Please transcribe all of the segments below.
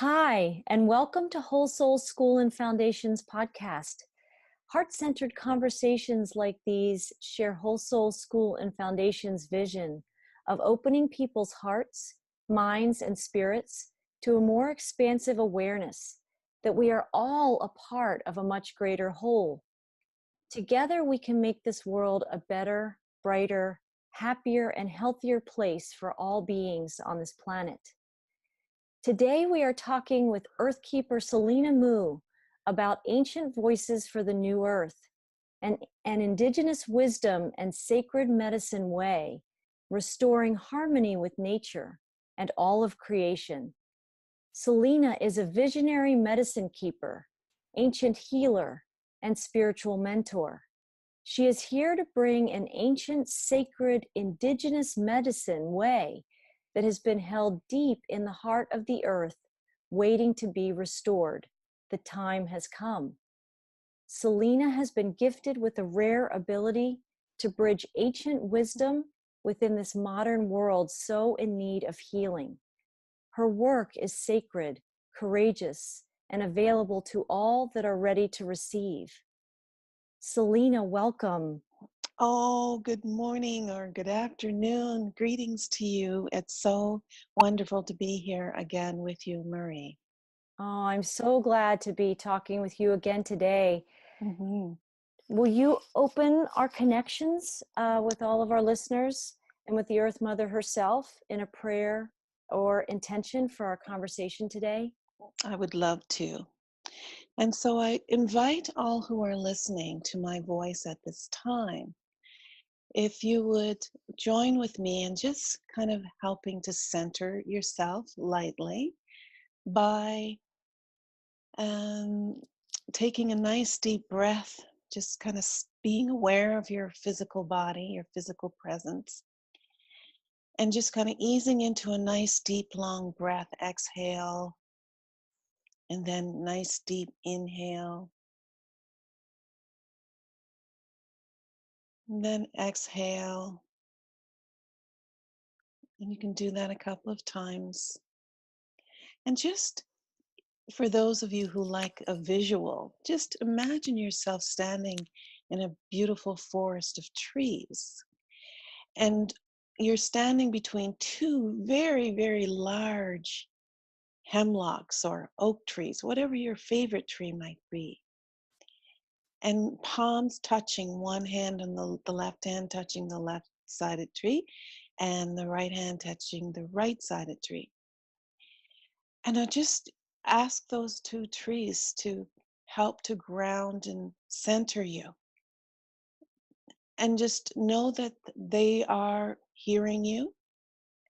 Hi, and welcome to Whole Soul School and Foundations podcast. Heart-centered conversations like these share Whole Soul School and Foundations' vision of opening people's hearts, minds, and spirits to a more expansive awareness that we are all a part of a much greater whole. Together, we can make this world a better, brighter, happier, and healthier place for all beings on this planet. Today, we are talking with Earthkeeper Selina Mu about ancient voices for the new earth and an indigenous wisdom and sacred medicine way, restoring harmony with nature and all of creation. Selina is a visionary medicine keeper, ancient healer, and spiritual mentor. She is here to bring an ancient, sacred, indigenous medicine way that has been held deep in the heart of the earth, waiting to be restored. The time has come. Selina has been gifted with a rare ability to bridge ancient wisdom within this modern world so in need of healing. Her work is sacred, courageous, and available to all that are ready to receive. Selina, welcome. Oh, good morning or good afternoon. Greetings to you. It's so wonderful to be here again with you, Marie. Oh, I'm so glad to be talking with you again today. Mm-hmm. Will you open our connections with all of our listeners and with the Earth Mother herself in a prayer or intention for our conversation today? I would love to. And so I invite all who are listening to my voice at this time, if you would join with me in just kind of helping to center yourself lightly by taking a nice deep breath, just kind of being aware of your physical body, your physical presence, and just kind of easing into a nice deep long breath. Exhale, and then nice deep inhale, and then exhale. And you can do that a couple of times. And just for those of you who like a visual, just imagine yourself standing in a beautiful forest of trees. And you're standing between two very, very large hemlocks or oak trees, whatever your favorite tree might be. And palms touching, one hand on the left hand touching the left-sided tree, and the right hand touching the right-sided tree. And I just ask those two trees to help to ground and center you. And just know that they are hearing you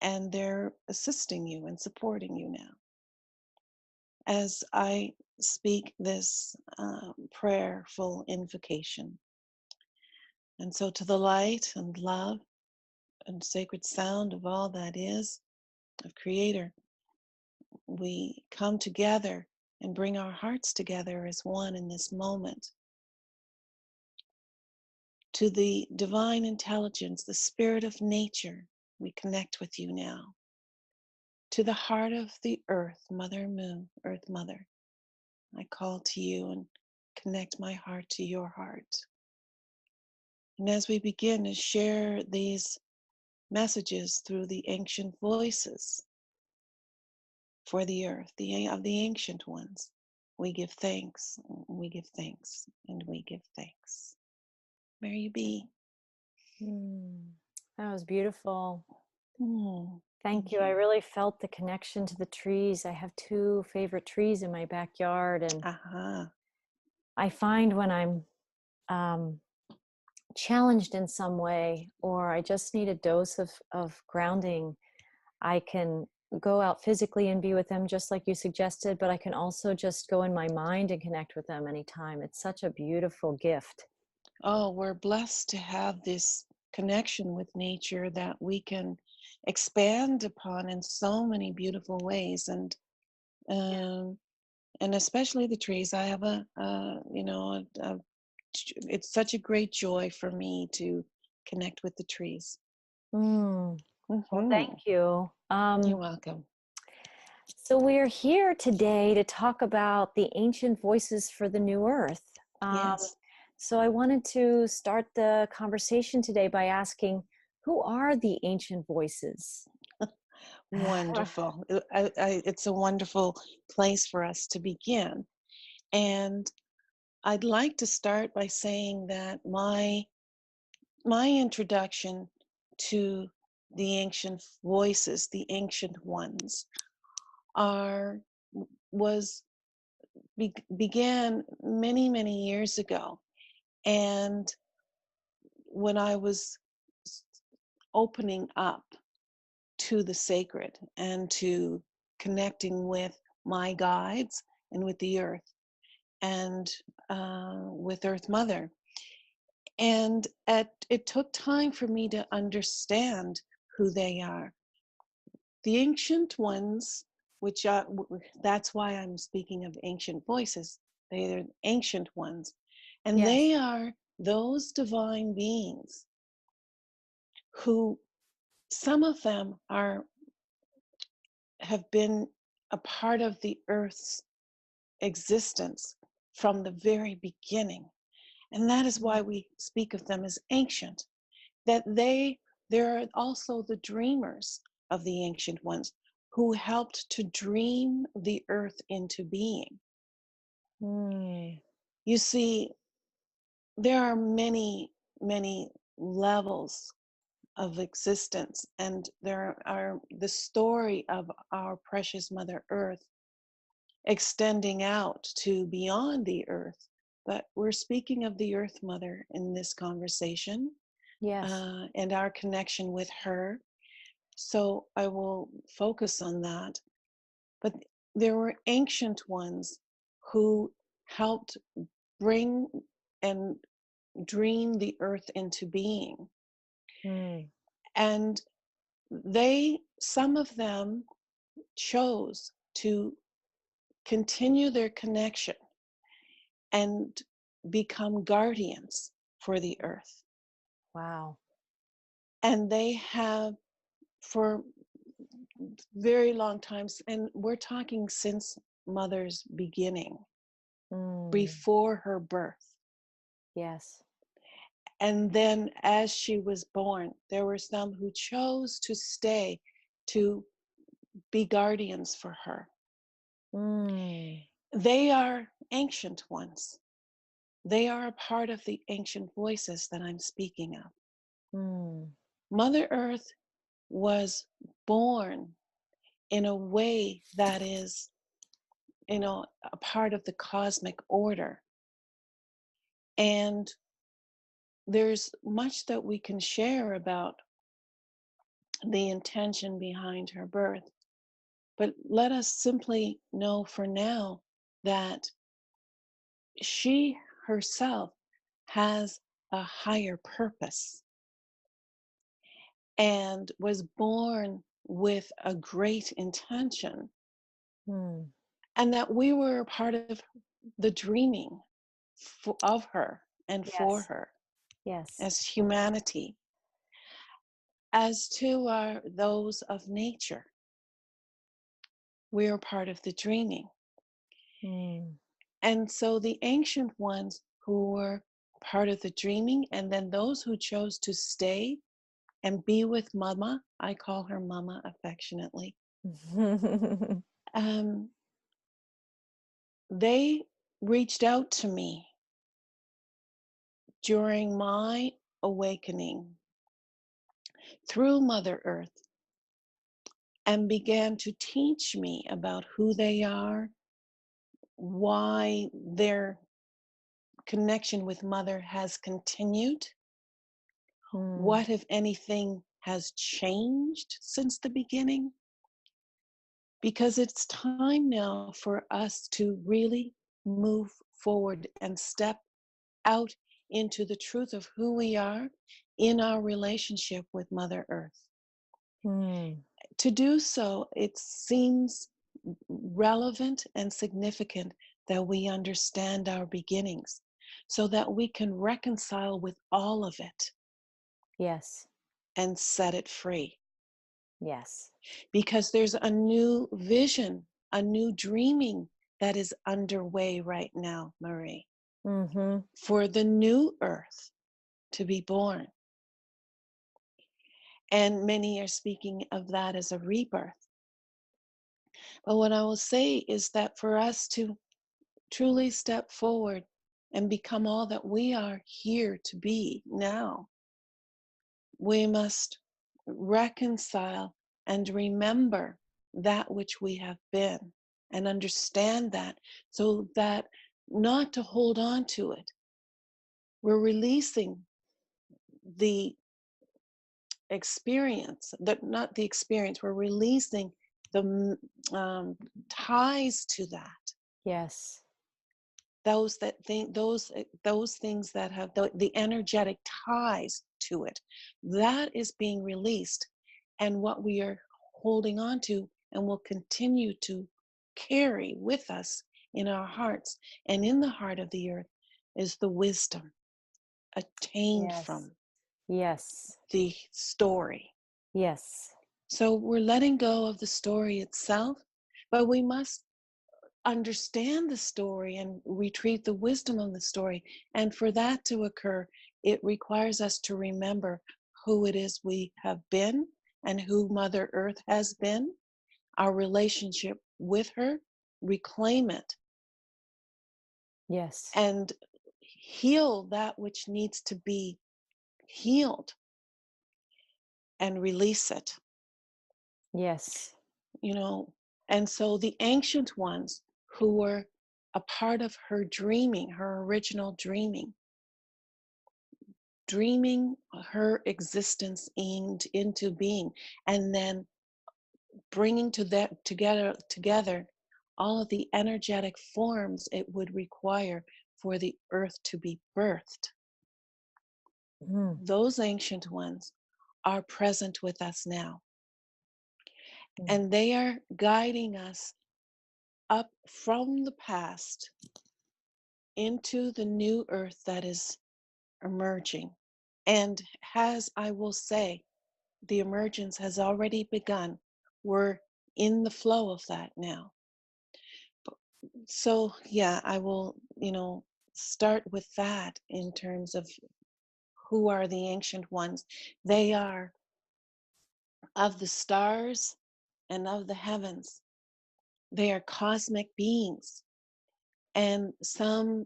and they're assisting you and supporting you now. As I speak this prayerful invocation. And so to the light and love and sacred sound of all that is, of Creator, we come together and bring our hearts together as one in this moment. To the divine intelligence, the spirit of nature, we connect with you now. To the heart of the earth, Mother Mu, Earth Mother, I call to you and connect my heart to your heart. And as we begin to share these messages through the ancient voices for the earth, of the ancient ones, we give thanks, we give thanks, and we give thanks. May you be. That was beautiful. Mm, Thank you. I really felt the connection to the trees. I have two favorite trees in my backyard, and I find when I'm challenged in some way, or I just need a dose of grounding, I can go out physically and be with them just like you suggested, but I can also just go in my mind and connect with them anytime. It's such a beautiful gift. Oh, we're blessed to have this connection with nature that we can expand upon in so many beautiful ways, and especially the trees. I have it's such a great joy for me to connect with the trees. Well, Mm-hmm. thank you. You're welcome. So, we're here today to talk about the ancient voices for the new earth. Um, Yes. so, I wanted to start the conversation today by asking, who are the ancient voices? Wonderful. It's a wonderful place for us to begin. And I'd like to start by saying that my introduction to the ancient voices, the ancient ones, are was began many years ago. And when I was s- opening up to the sacred and to connecting with my guides and with the earth and with Earth Mother. And it took time for me to understand who they are. The ancient ones, which that's why I'm speaking of ancient voices, they're ancient ones. And Yes. they are those divine beings who, some of them are have been a part of the earth's existence from the very beginning. And that is why Mm. we speak of them as ancient, that they're also the dreamers of the ancient ones who helped to dream the earth into being. Mm. You see, there are many levels of existence, and there are the story of our precious Mother Earth extending out to beyond the earth. But we're speaking of the Earth Mother in this conversation, Yes. and our connection with her. So I will focus on that. But there were ancient ones who helped bring and dream the earth into being. Mm. And some of them chose to continue their connection and become guardians for the earth. Wow. And they have for very long times, and we're talking since Mother's beginning, Mm. before her birth. Yes. And then as she was born, there were some who chose to stay to be guardians for her. Mm. They are ancient ones. They are a part of the ancient voices that I'm speaking of. Mm. Mother Earth was born in a way that is, a part of the cosmic order. And there's much that we can share about the intention behind her birth. But let us simply know for now that she herself has a higher purpose and was born with a great intention, Mm. and that we were a part of the dreaming of her and for Yes. her Yes. as humanity. As to those of nature, we are part of the dreaming. Mm. And so the ancient ones who were part of the dreaming, and then those who chose to stay and be with Mama, I call her Mama affectionately, um, they reached out to me during my awakening through Mother Earth and began to teach me about who they are, why their connection with Mother has continued, Mm. what, if anything, has changed since the beginning, because it's time now for us to really move forward and step out into the truth of who we are in our relationship with Mother Earth. Mm. To do so, it seems relevant and significant that we understand our beginnings so that we can reconcile with all of it Yes. and set it free. Yes. because there's a new vision, a new dreaming that is underway right now, Marie, Mm-hmm. for the new earth to be born. And many are speaking of that as a rebirth. But what I will say is that for us to truly step forward and become all that we are here to be now, we must reconcile and remember that which we have been and understand that, so that not to hold on to it. We're releasing the experience, that not the experience, we're releasing the ties to that. Yes. Those that think those things that have the energetic ties to it, that is being released. And what we are holding on to and will continue to carry with us in our hearts and in the heart of the earth is the wisdom attained Yes. from Yes. the story. Yes. So we're letting go of the story itself, but we must understand the story and retrieve the wisdom of the story. And for that to occur, it requires us to remember who it is we have been and who Mother Earth has been, our relationship with her, reclaim it, Yes. and heal that which needs to be healed and release it. Yes. You know, and so the ancient ones who were a part of her dreaming, her original dreaming her existence into being, and then bringing to that together all of the energetic forms it would require for the earth to be birthed. Mm. Those ancient ones are present with us now, Mm. and they are guiding us up from the past into the new earth that is emerging. And as I will say, the emergence has already begun. We're in the flow of that now. So, yeah, I will, start with that in terms of who are the ancient ones. They are of the stars and of the heavens. They are cosmic beings. And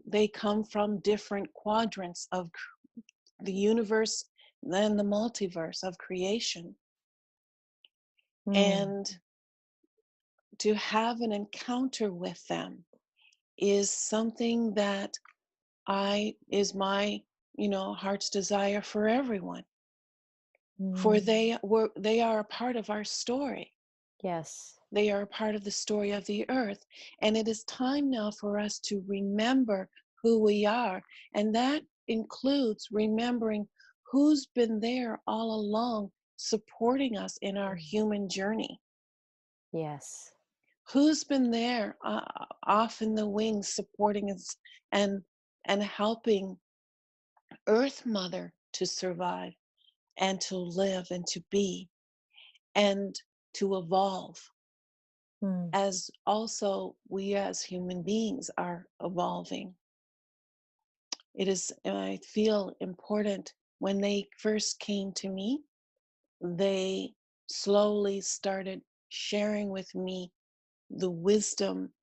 they come from different quadrants of the universe, then the multiverse of creation. Mm. And to have an encounter with them is something that I is my, heart's desire for everyone. For Mm. they are a part of our story. Yes. They are a part of the story of the earth. And it is time now for us to remember who we are. And that includes remembering who's been there all along supporting us in our Mm. human journey. Yes. Who's been there off in the wings supporting us and helping Earth Mother to survive and to live and to be and to evolve, Mm. as also we as human beings are evolving. It is, I feel, important. When they first came to me, they slowly started sharing with me the wisdom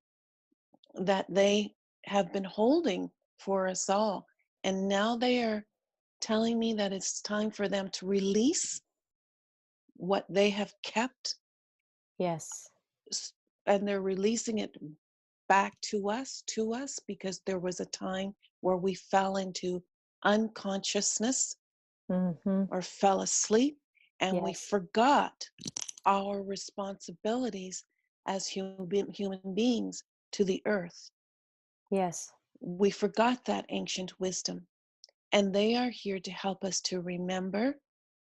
that they have been holding for us all. And now they are telling me that it's time for them to release what they have kept, Yes. and they're releasing it back to us, because there was a time where we fell into unconsciousness Mm-hmm. or fell asleep, and we Yes. forgot our responsibilities as human beings to the earth. Yes. We forgot that ancient wisdom, and they are here to help us to remember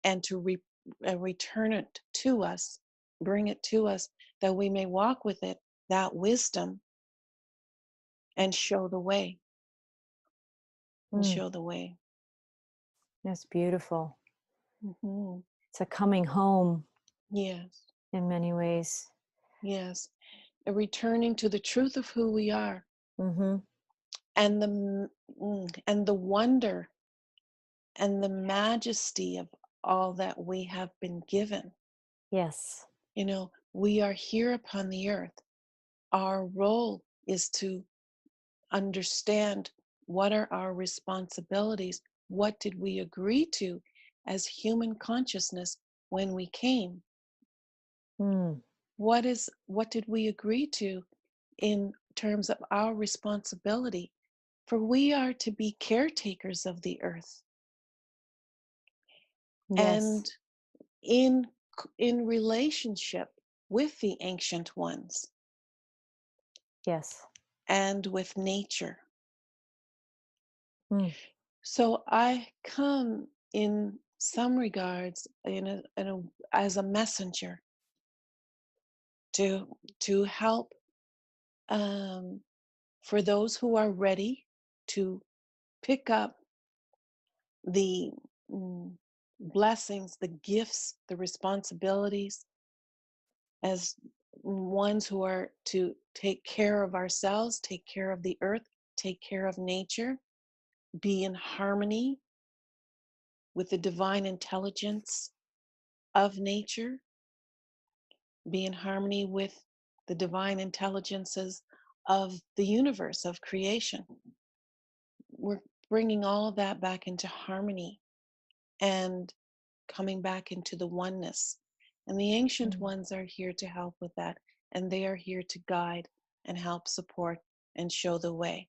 and to return it to us, bring it to us, that we may walk with it, that wisdom, and show the way, and Mm. show the way. That's beautiful. Mhm. It's a coming home. Yes. in many ways. Yes. A returning to the truth of who we are, Mm-hmm. and and the wonder and the majesty of all that we have been given. Yes. You know, we are here upon the earth. Our role is to understand what are our responsibilities. What did we agree to as human consciousness when we came? Mm. What did we agree to in terms of our responsibility? For we are to be caretakers of the earth, Yes. and in in relationship with the ancient ones Yes. and with nature. Mm. So I come in some regards as a messenger to help, um, for those who are ready to pick up the mm, blessings, the gifts, the responsibilities, as ones who are to take care of ourselves, take care of the earth, take care of nature, be in harmony with the divine intelligence of nature, be in harmony with the divine intelligences of the universe, of creation. We're bringing all of that back into harmony and coming back into the oneness. And the ancient Mm. ones are here to help with that. And they are here to guide and help support and show the way.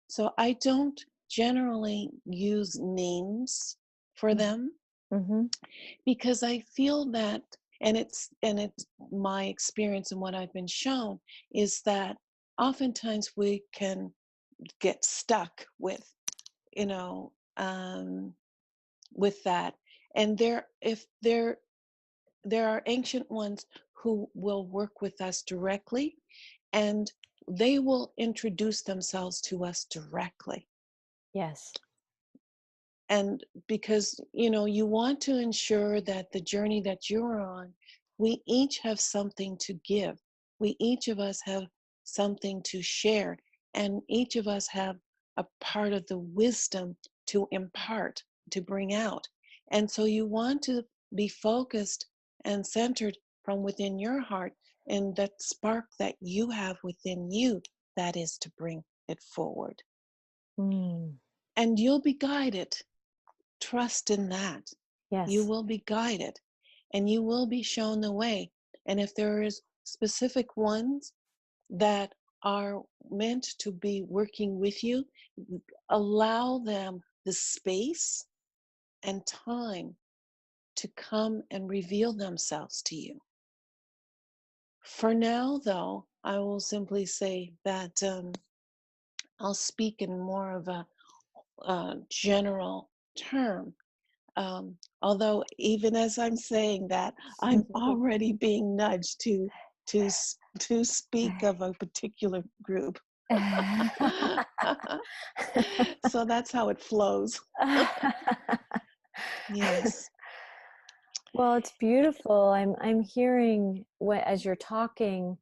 So I don't generally use names for them, Mm-hmm. because I feel that, and it's my experience and what I've been shown is that oftentimes we can get stuck with, you know, with that. And if there are ancient ones who will work with us directly, and they will introduce themselves to us directly. Yes. And because, you know, you want to ensure that the journey that you're on, we each have something to give. We each of us have something to share, and each of us have a part of the wisdom to impart, to bring out. And so you want to be focused and centered from within your heart, and that spark that you have within you, that is to bring it forward. Mm. And you'll be guided. Trust in that. You Yes. will be guided, and you will be shown the way. And if there is specific ones that are meant to be working with you, allow them the space and time to come and reveal themselves to you. For now, though, I will simply say that I'll speak in more of a general term. Although even as I'm saying that, I'm already being nudged to speak of a particular group. So that's how it flows. Yes. Well, it's beautiful. I'm hearing what, as you're talking,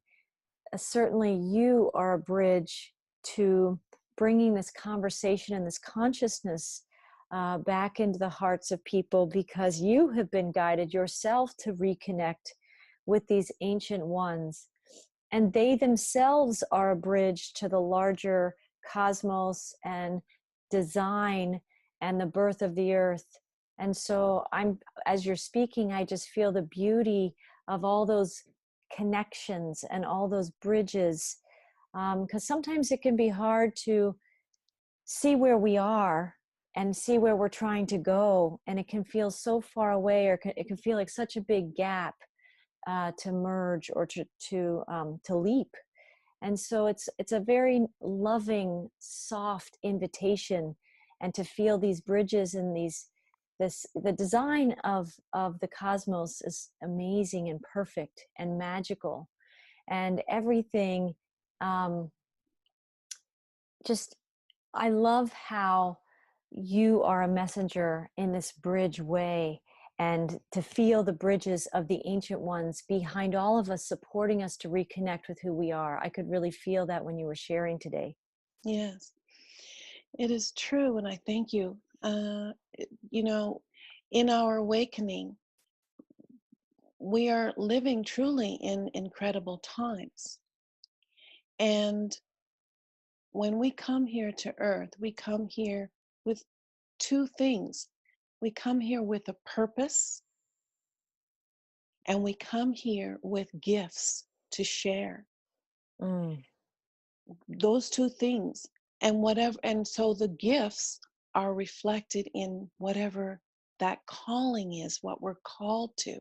certainly you are a bridge to bringing this conversation and this consciousness back into the hearts of people, because you have been guided yourself to reconnect with these ancient ones. And they themselves are a bridge to the larger cosmos and design and the birth of the earth. And so as you're speaking, I just feel the beauty of all those connections and all those bridges, because sometimes it can be hard to see where we are and see where we're trying to go, and it can feel so far away, or it can feel like such a big gap to merge or to leap. And so it's a very loving, soft invitation, and to feel these bridges and the design of the cosmos is amazing and perfect and magical, and everything. um, just I love how you are a messenger in this bridge way, and to feel the bridges of the ancient ones behind all of us, supporting us to reconnect with who we are. I could really feel that when you were sharing today. Yes, it is true, and I thank you. You know, in our awakening, we are living truly in incredible times. And when we come here to Earth, we come here with two things. We come here with a purpose, and we come here with gifts to share. Mm, Those two things. And whatever, and so the gifts are reflected in whatever that calling is, what we're called to.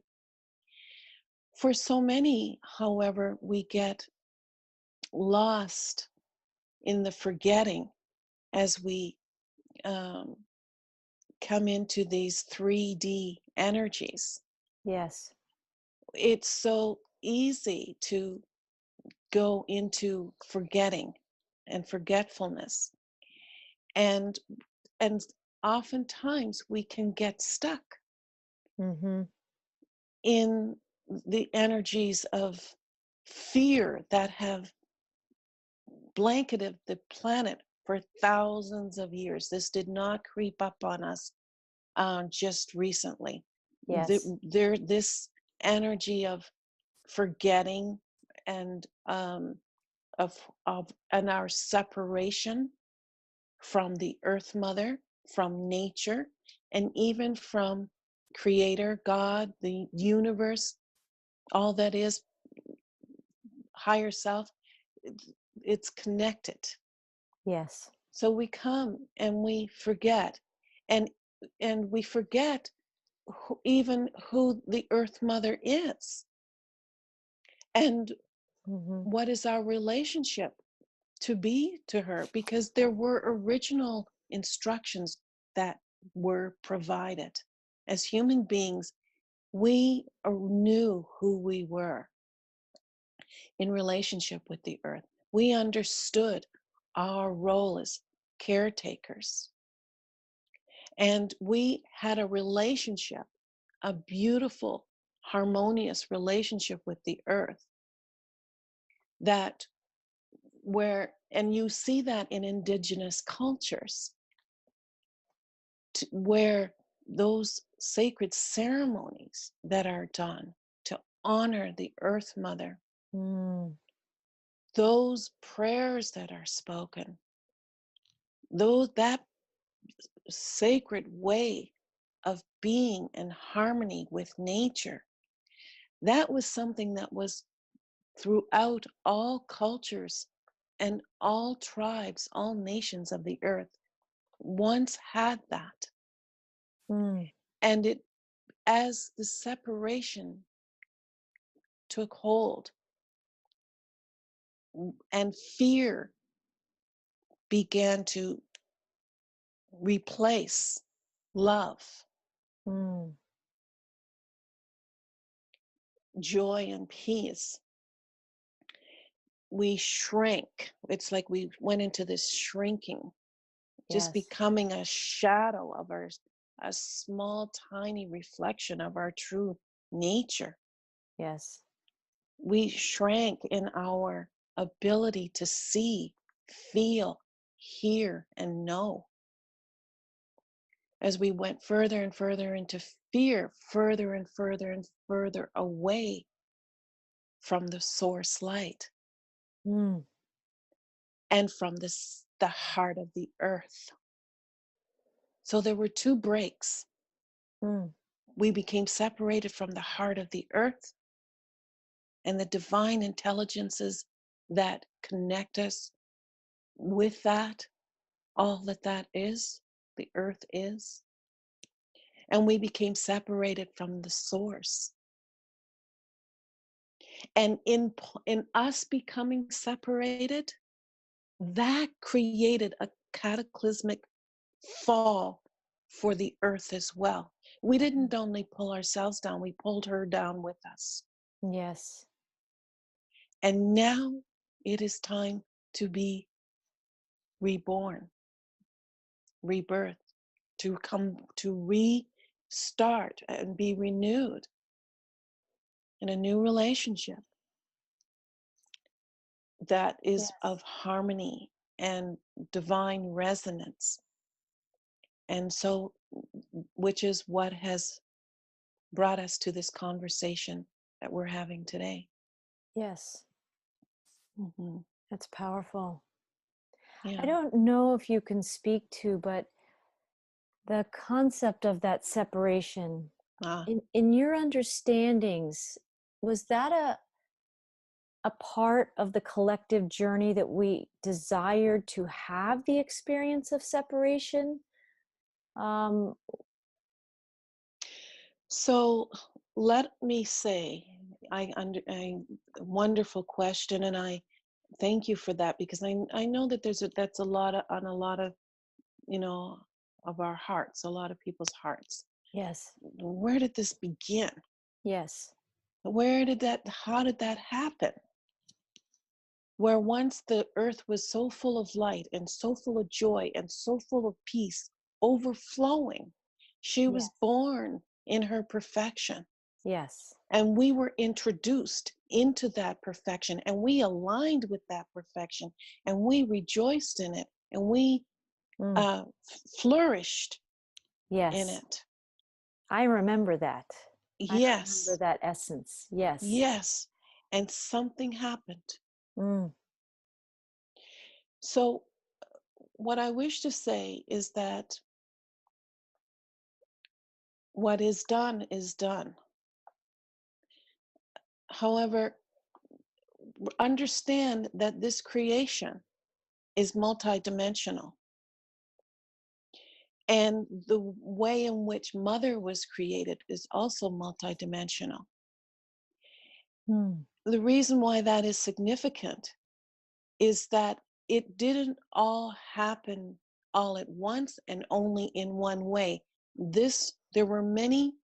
For so many, however, we get lost in the forgetting as we um, come into these 3D energies. yes. It's so easy to go into forgetting and forgetfulness. And and oftentimes we can get stuck Mm-hmm. in the energies of fear that have blanketed the planet for thousands of years. This did not creep up on us just recently. Yes. This energy of forgetting and and our separation from the Earth Mother, from nature, and even from Creator, God, the universe, all that is higher self, it's connected. Yes. So we come and we forget, and we forget even who the Earth Mother is, and Mm-hmm. what is our relationship to be to her, because there were original instructions that were provided. As human beings, we knew who we were in relationship with the earth. We understood our role as caretakers. And we had a relationship, a beautiful, harmonious relationship with the earth that and you see that in indigenous cultures, where those sacred ceremonies that are done to honor the earth mother, Mm, those prayers that are spoken, that sacred way of being in harmony with nature, that was something that was throughout all cultures and all tribes, all nations of the earth once had that. mm, And it, as the separation took hold and fear began to replace love, mm. joy, and peace, we shrank. It's like we went into this shrinking, just Yes. becoming a shadow of a small, tiny reflection of our true nature. Yes. We shrank in our ability to see, feel, hear, and know. As we went further and further into fear, further and further and further away from the source light Mm, and from the heart of the earth. So there were two breaks. mm. We became separated from the heart of the earth and the divine intelligences that connect us with that, all that is, the earth is. And we became separated from the source. And in us becoming separated, that created a cataclysmic fall for the earth as well. We didn't only pull ourselves down, we pulled her down with us. Yes. And now it is time to be reborn, rebirth, to come to start and be renewed in a new relationship that is Yes. of harmony and divine resonance. And so, which is what has brought us to this conversation that we're having today. Yes. Hmm. That's powerful. I Yeah. don't know if you can speak to, but the concept of that separation, Ah. in your understandings, was that a part of the collective journey that we desired to have the experience of separation? Um, So let me say, I wonderful question, and I thank you for that because I know that that's a lot of on a lot of you know of our hearts, a lot of people's hearts. yes, Where did this begin? yes, How did that happen? Where once the earth was so full of light and so full of joy and so full of peace, overflowing, she was yes, born in her perfection. yes. And we were introduced into that perfection and we aligned with that perfection and we rejoiced in it and we Mm, uh, flourished in yes. it. I remember that. I remember Yes, that essence. Yes. yes. And something happened. Mm, So, what I wish to say is that what is done is done. However, understand that this creation is multidimensional. And the way in which Mother was created is also multidimensional. mm, The reason why that is significant is that it didn't all happen all at once and only in one way. There were many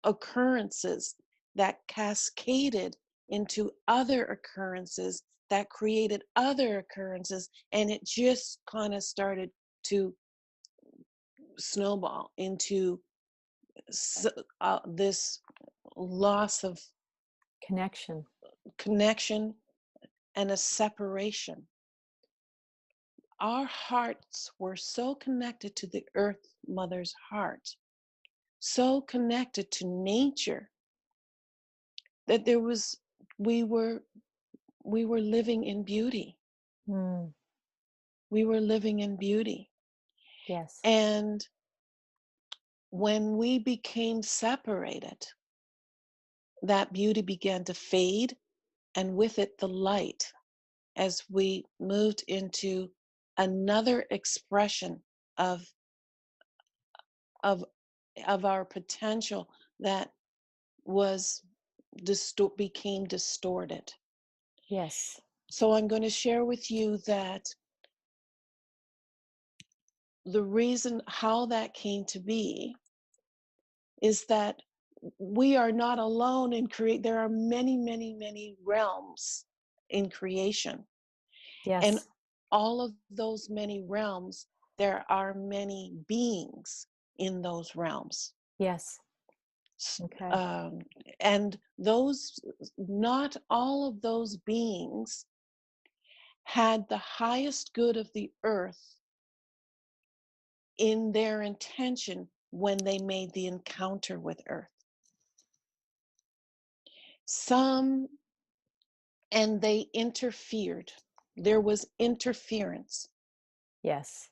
occurrences that cascaded into other occurrences that created other occurrences, and it just kind of started to snowball into this loss of connection. connection and a separation. Our hearts were so connected to the earth mother's heart, so connected to nature that we were we were living in beauty. Mm, We were living in beauty. yes. And when we became separated, that beauty began to fade, and with it, the light, as we moved into another expression of of of our potential that was became distorted. Yes. So I'm going to share with you that the reason how that came to be is that we are not alone in create. There are many, many, many realms in creation, and Yes. all of those many realms, there are many beings in those realms. Yes. S- Okay. Um, and those, not all of those beings had the highest good of the earth in their intention when they made the encounter with earth. Some, and they interfered. There was interference Yes.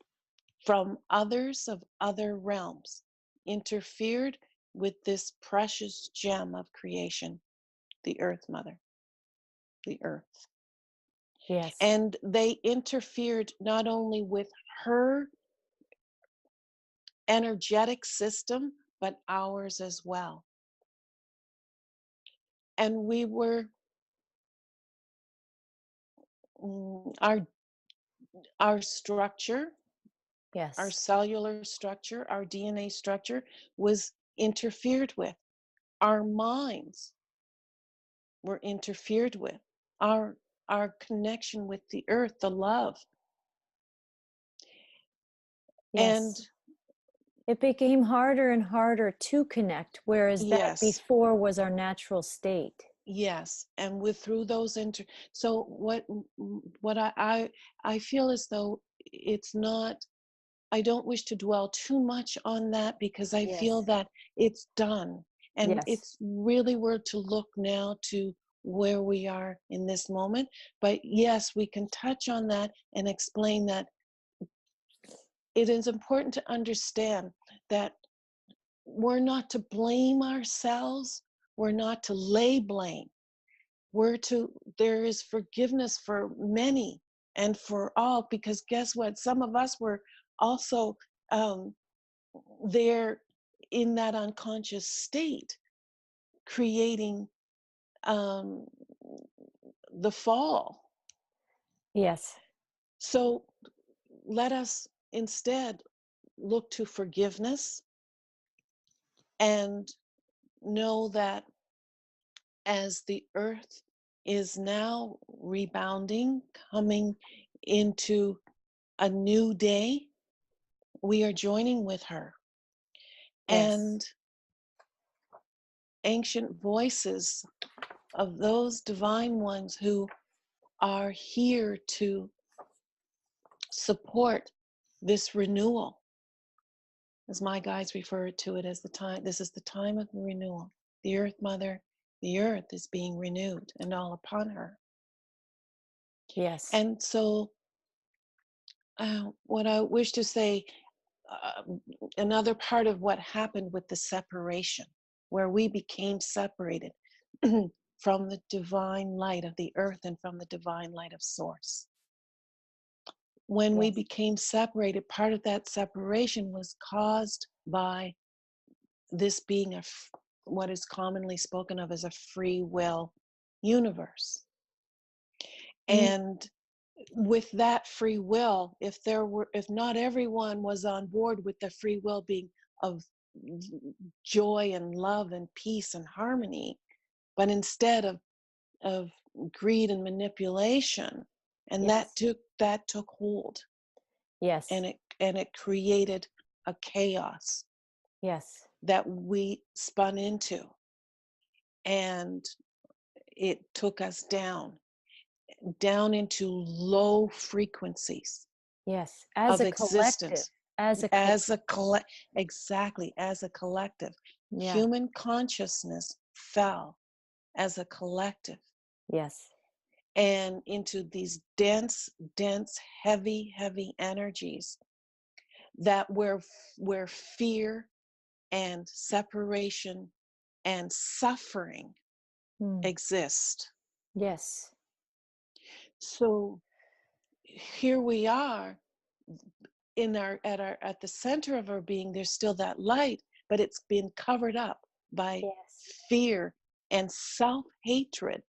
from others of other realms, interfered with this precious gem of creation, the earth mother, the earth. Yes. And they interfered not only with her energetic system, but ours as well. And we were, our structure, our Yes. cellular structure, our DNA structure was interfered with. Our minds were interfered with. Our our connection with the earth, the love. And Yes. It became harder and harder to connect, whereas that Yes. before was our natural state. Yes, and with through those so what I feel as though it's not, I don't wish to dwell too much on that because I feel Yes. that it's done, and Yes. it's really we're to look now to where we are in this moment. But yes, we can touch on that and explain that it is important to understand that we're not to blame ourselves, we're not to lay blame. There is forgiveness for many and for all, because guess what? Some of us were also um, there in that unconscious state, creating um, the fall. Yes. So let us instead look to forgiveness and know that as the earth is now rebounding, coming into a new day, we are joining with her. Yes. And ancient voices of those divine ones who are here to support this renewal, as my guides refer to it as the time, this is the time of the renewal. The Earth Mother, the earth is being renewed and all upon her. Yes. And so, what I wish to say, uh, another part of what happened with the separation, where we became separated from the divine light of the earth and from the divine light of source. When we Yes. became separated, part of that separation was caused by this being what is commonly spoken of as a free will universe. Mm, And with that free will, if not everyone was on board with the free will being of joy and love and peace and harmony, but instead of greed and manipulation, and yes. that took hold, Yes. and it created a chaos Yes. that we spun into, and it took us down into low frequencies Yes. As of a collective. existence. As a as a collective. colle- exactly, as a collective, Yeah. human consciousness fell as a collective Yes. and into these dense, heavy energies that where fear and separation and suffering Mm. exist. Yes. So here we are at the center of our being. There's still that light, but it's been covered up by Yes. fear and self-hatred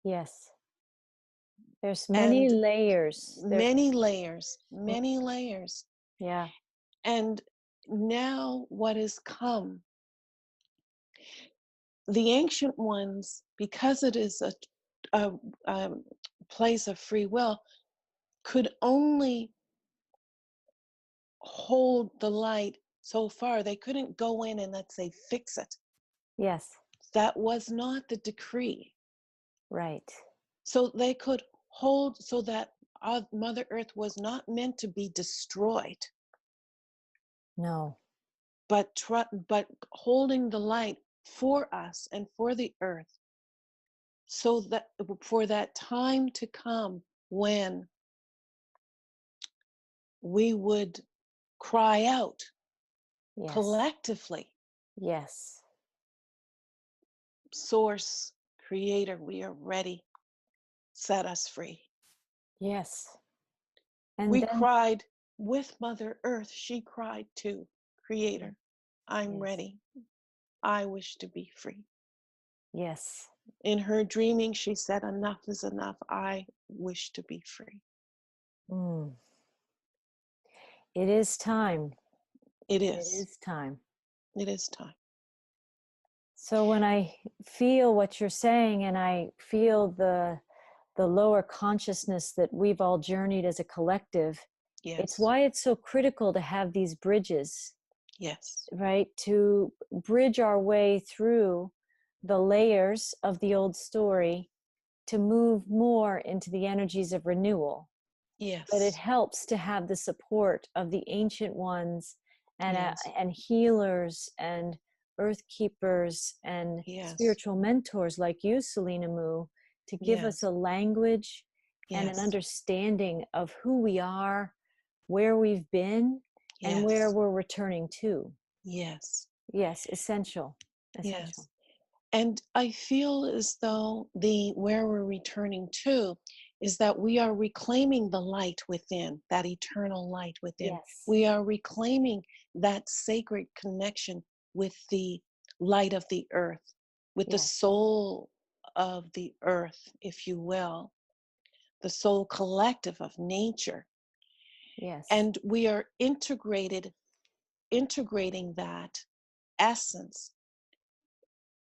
Yes. There's many and layers. There's Mm, many layers. yeah. And now what has come, the ancient ones, because it is a, a place of free will, could only hold the light so far. They couldn't go in and, let's say, fix it. Yes. That was not the decree. Right. So they could hold, so that Mother Earth was not meant to be destroyed, No. but holding the light for us and for the earth, so that for that time to come when we would cry out Yes. collectively, Yes. Source, Creator, we are ready, set us free. Yes. And We then, cried with Mother Earth. She cried too, yeah, Creator, I'm yes. ready. I wish to be free. Yes. In her dreaming, she said, enough is enough. I wish to be free. Mm. It is time. It It is. is time. It is time. So when I feel what you're saying and I feel the lower consciousness that we've all journeyed as a collective, it's Yes. why it's so critical to have these bridges. Yes. right? To bridge our way through the layers of the old story to move more into the energies of renewal. But it Yes. helps to have the support of the ancient ones Yes. and healers and earth keepers and Yes. spiritual mentors like you, Selina Mu, to give us Yes. a language and an Yes. understanding of who we are, where we've been, and where Yes. we're returning to. Yes. Yes, essential. Yes. Essential. And I feel as though the where we're returning to is that we are reclaiming the light within, that eternal light within. Yes. We are reclaiming that sacred connection with the light of the earth, with the Yes. soul of the earth, if you will, the soul collective of nature. Yes. And we are integrating that essence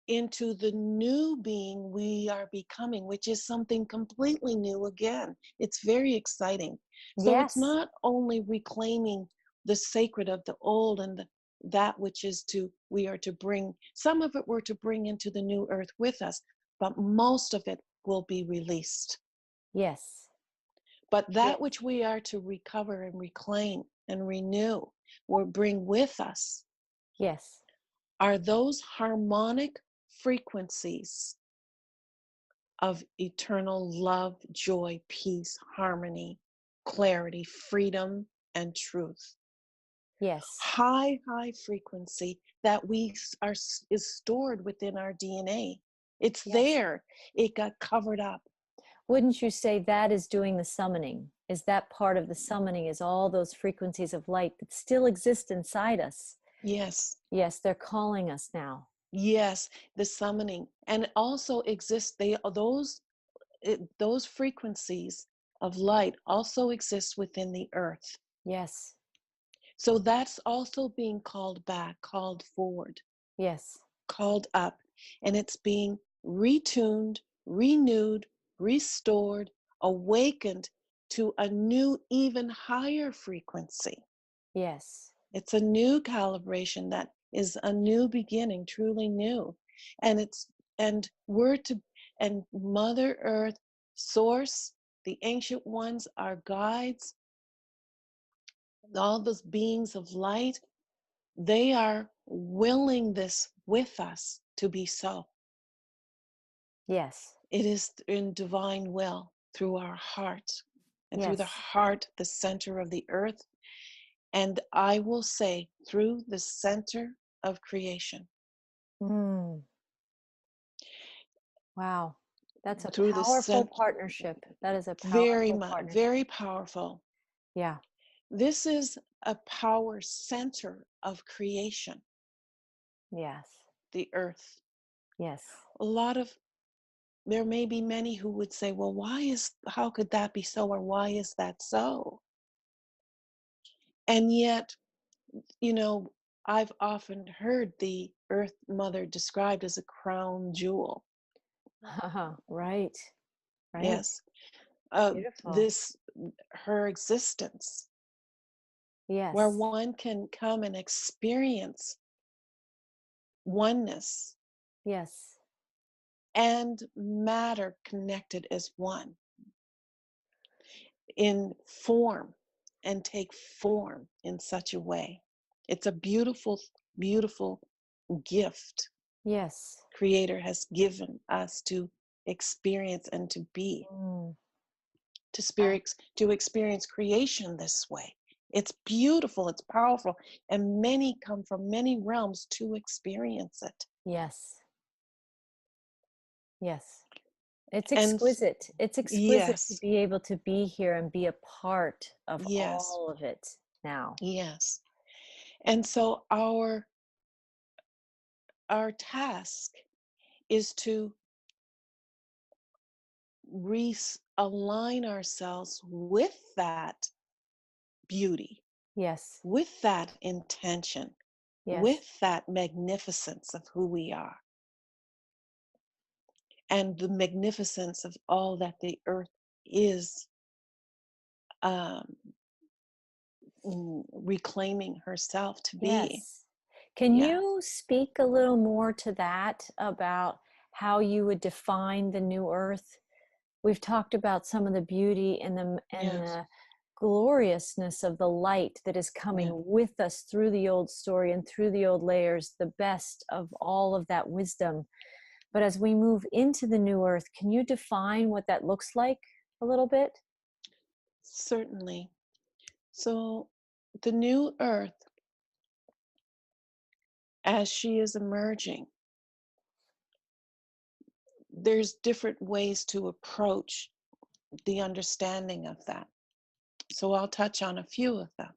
into the new being we are becoming, which is something completely new again. It's very exciting. So it's Yes. not only reclaiming the sacred of the old and that which is we are to bring, some of it we're to bring into the new earth with us, but most of it will be released. Yes. But that Yes. which we are to recover and reclaim and renew or bring with us Yes. are those harmonic frequencies of eternal love, joy, peace, harmony, clarity, freedom, and truth. Yes. High, high frequency that is stored within our DNA. It's Yes. there. It got covered up. Wouldn't you say that is doing the summoning? Is that part of the summoning? Is all those frequencies of light that still exist inside us? Yes. Yes, they're calling us now. Yes, the summoning. And it also exists, those frequencies of light also exist within the earth. Yes. So that's also being called back, called forward, Yes. called up, and it's being retuned, renewed, restored, awakened to a new, even higher frequency. Yes. It's a new calibration that is a new beginning, truly new. And and Mother Earth, Source, the ancient ones, our guides, all those beings of light, they are willing this with us to be so. Yes. It is in divine will through our heart and through the Yes. heart, the center of the earth. And I will say, through the center of creation, Mm. Wow. That's a through the powerful center, partnership. That is a very powerful much, partnership. very powerful. Yeah. This is a power center of creation, Yes. the earth. Yes. A lot of There may be many who would say, well, how could that be so, or why is that so? And yet, you know, I've often heard the Earth Mother described as a crown jewel. Right. Right. Yes, Beautiful. this her existence, where Yes. one can come and experience oneness Yes. and matter connected as one in form and take form in such a way. It's a beautiful, beautiful gift Yes. Creator has given us to experience and to be, Mm. I, to experience creation this way. It's beautiful, it's powerful, and many come from many realms to experience it. yes. Yes. It's And exquisite. It's exquisite to yes, be able to be here and be a part of yes, all of it now. yes. And so our task is to realign ourselves with that beauty, Yes. with that intention, Yes. with that magnificence of who we are, and the magnificence of all that the earth is um, reclaiming herself to Yes. be. Can Yeah. you speak a little more to that about how you would define the new earth? We've talked about some of the beauty and Yes. the gloriousness of the light that is Yeah. coming with us through the old story and through the old layers, the best of all of that wisdom. But as we move into the new earth, can you define what that looks like a little bit? Certainly. So the new earth, as she is emerging, there's different ways to approach the understanding of that. So I'll touch on a few of them.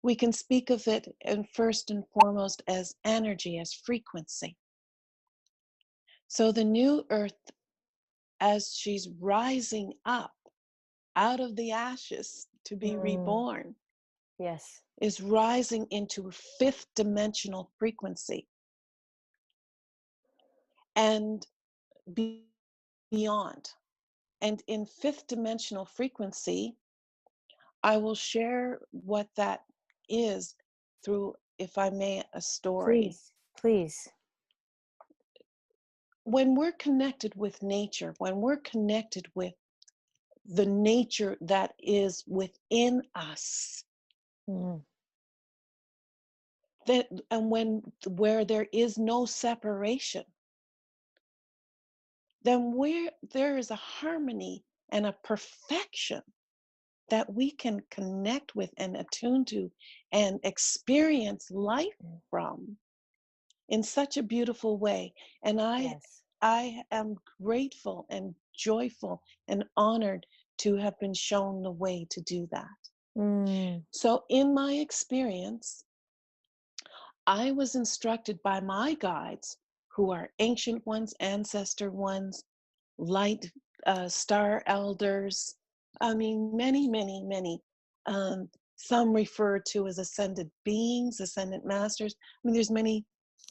We can speak of it, and first and foremost, as energy, as frequency. So the new earth, as she's rising up out of the ashes to be Mm, reborn, yes. is rising into a fifth dimensional frequency and beyond. And in fifth dimensional frequency, I will share what that is through, if I may, a story. Please, please. When we're connected with nature, when we're connected with the nature that is within us, Mm, that and when where there is no separation, then where there is a harmony and a perfection that we can connect with and attune to and experience life mm, from in such a beautiful way. And yes. I am grateful and joyful and honored to have been shown the way to do that. Mm, So in my experience, I was instructed by my guides, who are ancient ones, ancestor ones, light star elders. I mean, many, many, many. Um, some refer to as ascended beings, ascendant masters. I mean, there's many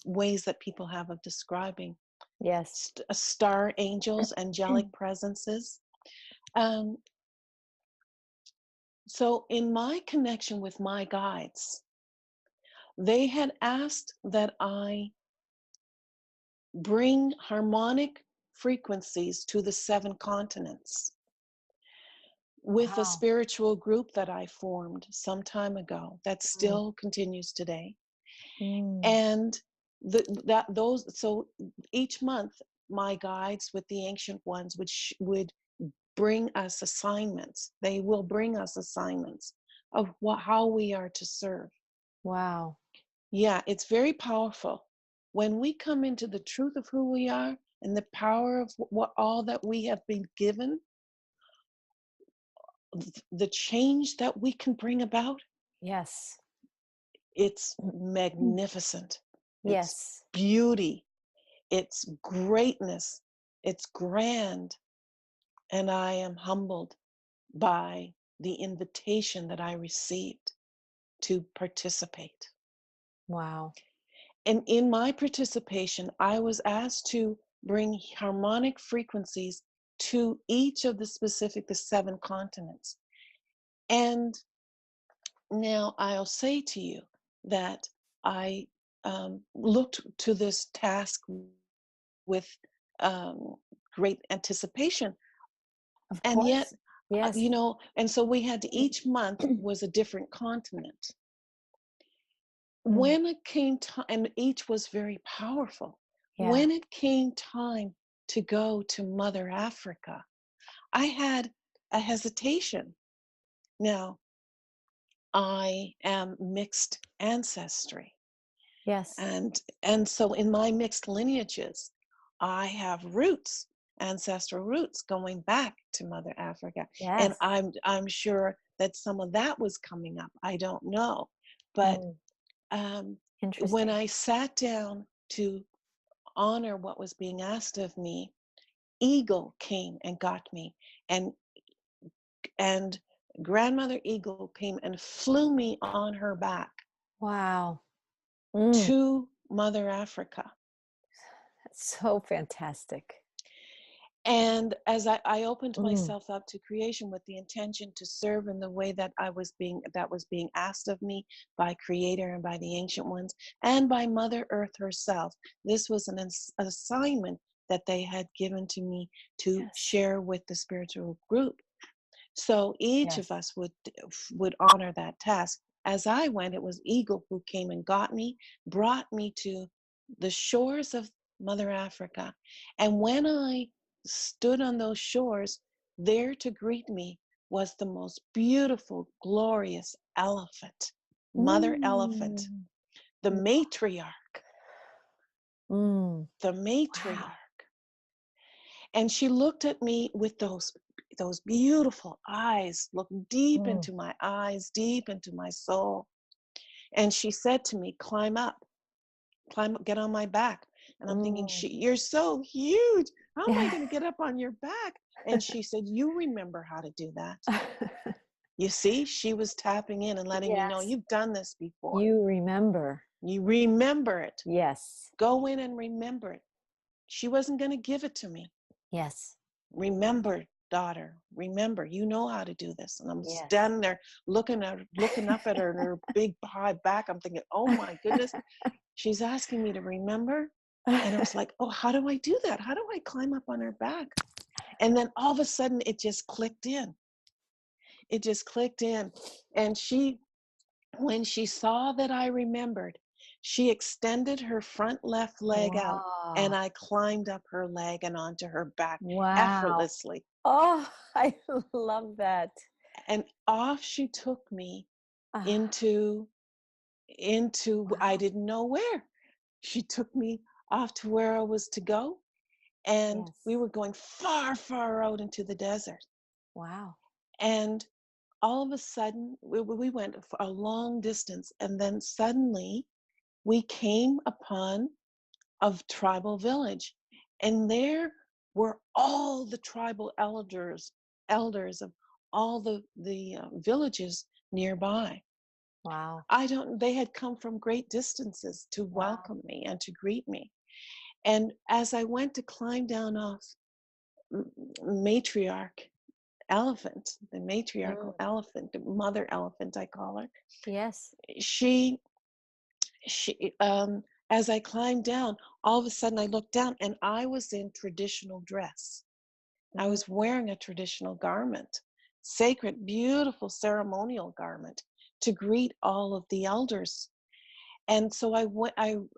ways that people have of describing yes. star angels, angelic presences. Um, so, in my connection with my guides, they had asked that I bring harmonic frequencies to the seven continents with a Wow. spiritual group that I formed some time ago that Mm, still continues today. mm, And so each month, my guides with the ancient ones would bring us assignments. They will bring us assignments of how we are to serve. wow. Yeah, it's very powerful. When we come into the truth of who we are and the power of what all that we have been given, the change that we can bring about, Yes. it's magnificent. It's Yes. beauty. It's greatness. It's grand. And I am humbled by the invitation that I received to participate. Wow. And in my participation, I was asked to bring harmonic frequencies to each of the seven continents. And now I'll say to you that I looked to this task with um, great anticipation. Of And yet, course. Yes. and so we had to, each month was a different continent. Mm, When it came time, and each was very powerful, yeah. when it came time to go to Mother Africa, I had a hesitation. Now, I am mixed ancestry. Yes. And so in my mixed lineages, I have roots, ancestral roots going back to Mother Africa. And Yes. I'm sure that some of that was coming up. I don't know. But Mm, um, when interesting. I sat down to honor what was being asked of me, Eagle came and got me. And grandmother Eagle came and flew me on her back Wow. Mm, to Mother Africa. that's so fantastic. And as I opened Mm. myself up to creation with the intention to serve in the way that was being asked of me by Creator and by the ancient ones and by Mother Earth herself, this was an assignment that they had given to me to Yes. share with the spiritual group. So each of Yes. us would honor that task. As I went, it was Eagle who came and got me, brought me to the shores of Mother Africa. And when I stood on those shores, there to greet me was the most beautiful, glorious elephant, Mother Elephant, Mm. the Mm. matriarch, Mm. the Wow. matriarch. And she looked at me with those beautiful eyes, looked deep Mm. into my eyes, deep into my soul. And she said to me, climb up, get on my back. And I'm thinking, Mm. you're so huge. How am I going to get up on your back? And she said, you remember how to do that. You see, she was tapping in and letting me know Yes. you've done this before. You remember. You remember it. Yes. Go in and remember it. She wasn't going to give it to me. Yes. Remember, daughter, remember, you know how to do this. And I'm Yes. standing there looking up at her and her big high back. I'm thinking, oh my goodness, she's asking me to remember. And I was like, oh, how do I do that? How do I climb up on her back? And then all of a sudden it just clicked in. It just clicked in. And when she saw that I remembered, she extended her front left leg out and Wow. I climbed up her leg and onto her back Wow. effortlessly. Oh, I love that. And off she took me Ah, into I wow. didn't know where. She took me off to where I was to go, and we Yes. were going far, far out into the desert. Wow. And all of a sudden, we went for a long distance, and then suddenly we came upon a tribal village, and there were all the tribal elders of all the villages nearby. Wow. They had come from great distances to Wow. welcome me and to greet me. And as I went to climb down off matriarch elephant, the matriarchal Mm. elephant, the mother elephant, I call her, Yes. she, as I climbed down, all of a sudden I looked down and I was in traditional dress. I Mm. was wearing a traditional garment, sacred, beautiful ceremonial garment to greet all of the elders. And so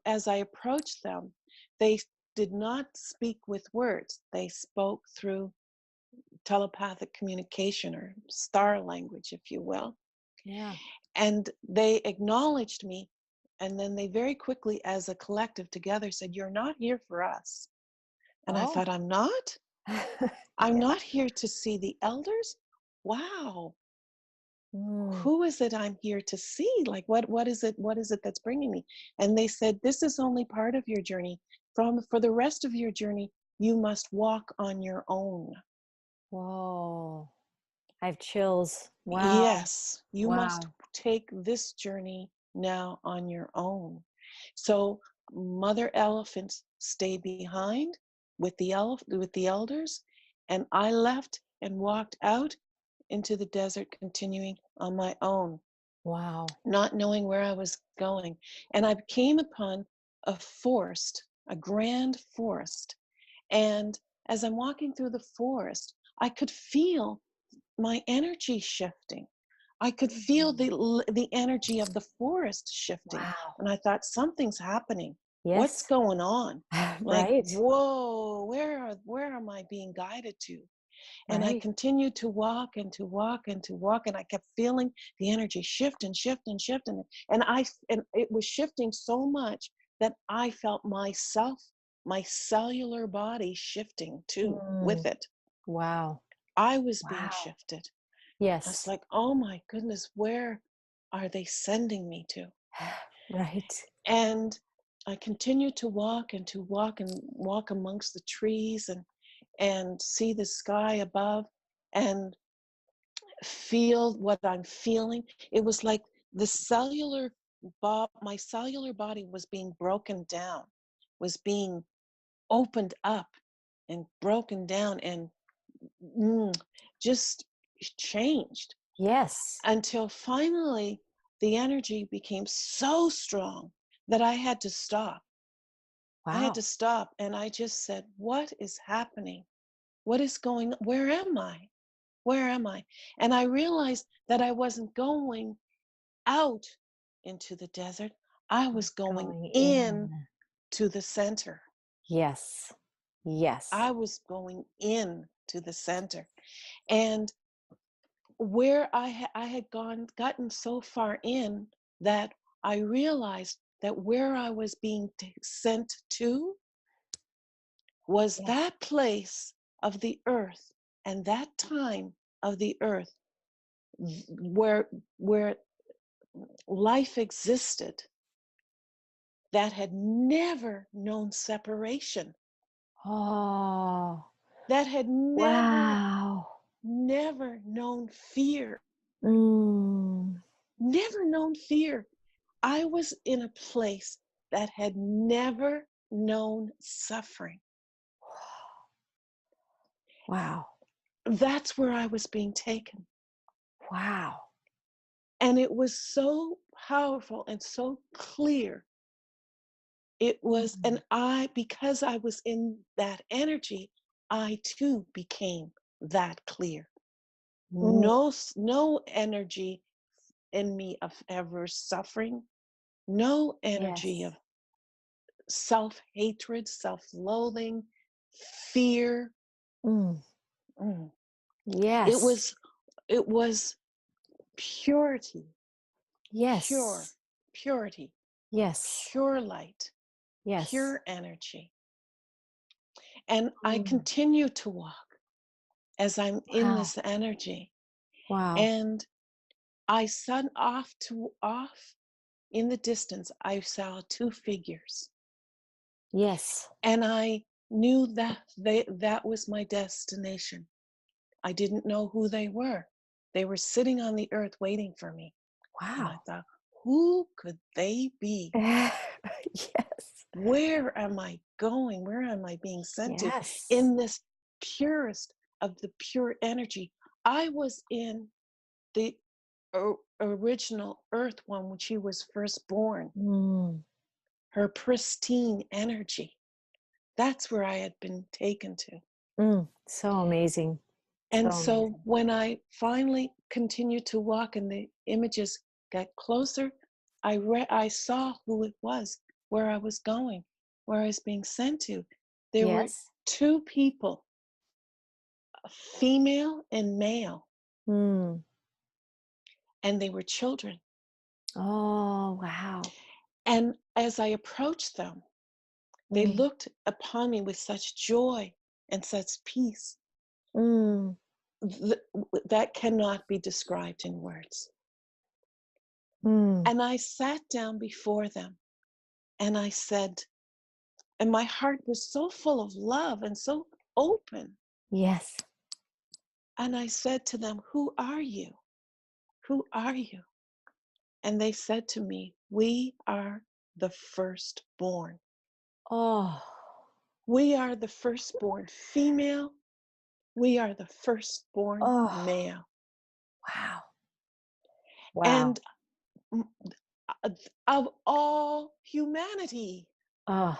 as I approached them, they did not speak with words. They spoke through telepathic communication or star language, if you will. Yeah. And they acknowledged me. And then they very quickly, as a collective together, said, "You're not here for us." And I Oh. thought, I'm not? I'm Yeah. not here to see the elders? Wow. Mm. Who is it I'm here to see? Like, what is it that's bringing me? And they said, this is only part of your journey. For the rest of your journey, you must walk on your own. Whoa. I have chills. Wow. Yes, you must Wow. take this journey now on your own. So Mother Elephants stay behind with with the elders, and I left and walked out into the desert, continuing on my own, Wow. not knowing where I was going. And I came upon a forest, a grand forest. And as I'm walking through the forest, I could feel my energy shifting. I could feel Mm. the energy of the forest shifting. Wow. And I thought, something's happening. What's Yes. going on? Like, Right. whoa, where am I being guided to? And I Right. continued to walk and to walk and to walk, and I kept feeling the energy shift and shift and shift, and it was shifting so much that I felt myself, my cellular body shifting too with Mm. it. Wow. I was being Wow. shifted. I was Yes. like, oh my goodness, where are they sending me to? Right. And I continued to walk and to walk and walk amongst the trees and see the sky above and feel what I'm feeling. It was like my cellular body was being broken down, was being opened up. and broken down and mm, just changed Yes. until finally the energy became so strong that I had to stop. I had to Wow. stop and I just said, "What is happening? What is going on? Where am I? Where am I?" And I realized that I wasn't going out into the desert. I was going Going in in. to the center. Yes. Yes. I was going in to the center. And where I had gotten so far in that I realized that where I was being sent to was Yes. that place of the earth and that time of the earth where life existed that had never known separation, Oh, that had wow. never known fear, Mm. never known fear. I was in a place that had never known suffering. Wow. That's where I was being taken. Wow. And it was so powerful and so clear. It was, Mm. and because I was in that energy, I too became that clear. Mm. No energy in me of ever suffering, no energy Yes. of self-hatred, self-loathing, fear. Mm. Mm. It Yes. was it was purity, pure, Yes. purity, Yes. pure light, Yes. pure energy. And I Mm. continue to walk as I'm in Wow. this energy. Wow. And I saw off in the distance, I saw two figures. Yes. And I knew that that was my destination. I didn't know who they were. They were sitting on the earth waiting for me. And I Wow. thought, who could they be? Yes. Where am I going? Where am I being sent to? Yes. In this purest of the pure energy. I was in the original earth one when she was first born, Mm. her pristine energy. That's where I had been taken to. Mm. So amazing. So And so amazing. when I finally continued to walk and the images got closer, I saw who it was, where I was going, where I was being sent to. There were Yes. two people, a female and male, Mm. and they were children. Oh, wow. And as I approached them, they Mm. looked upon me with such joy and such peace Mm. that cannot be described in words. Mm. And I sat down before them and I said, and my heart was so full of love and so open. Yes. And I said to them, "Who are you? Who are you?" And they said to me, "We are the firstborn. Oh. We are the firstborn female. We are the firstborn Oh. male." Wow. And Wow. mm, of all humanity, Oh.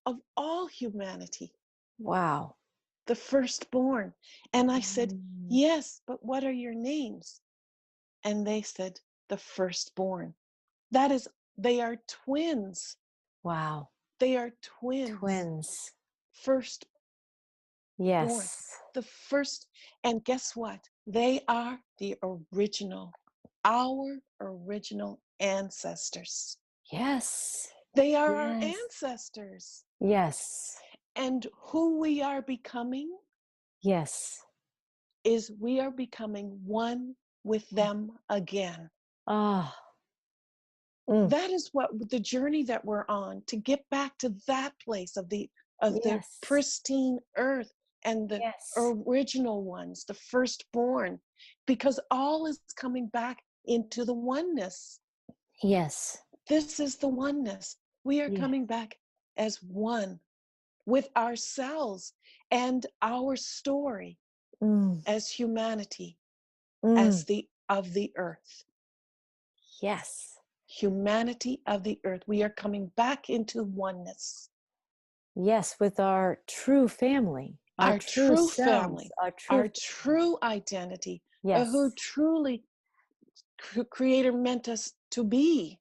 of all humanity, Wow. the firstborn. And I said, Mm. "Yes, but what are your names?" And they said, "The firstborn." That is, they are twins. Wow. They are twins. Twins. Firstborn. Yes. The first. And guess what? They are the original, our original ancestors. Yes. They are our Yes. ancestors. Yes. And who we are becoming Yes. is we are becoming one with them again. Oh. Mm. That is what the journey that we're on, to get back to that place of the Yes. pristine earth and the Yes. original ones, the firstborn, because all is coming back into the oneness. Yes. This is the oneness. We are Yeah. coming back as one. with ourselves and our story Mm. as humanity, as Mm. the of the earth. Yes. Humanity of the earth. We are coming back into oneness. Yes, with our true family, our Our true true selves, family, our true our true identity, who yes. truly Creator meant us to be,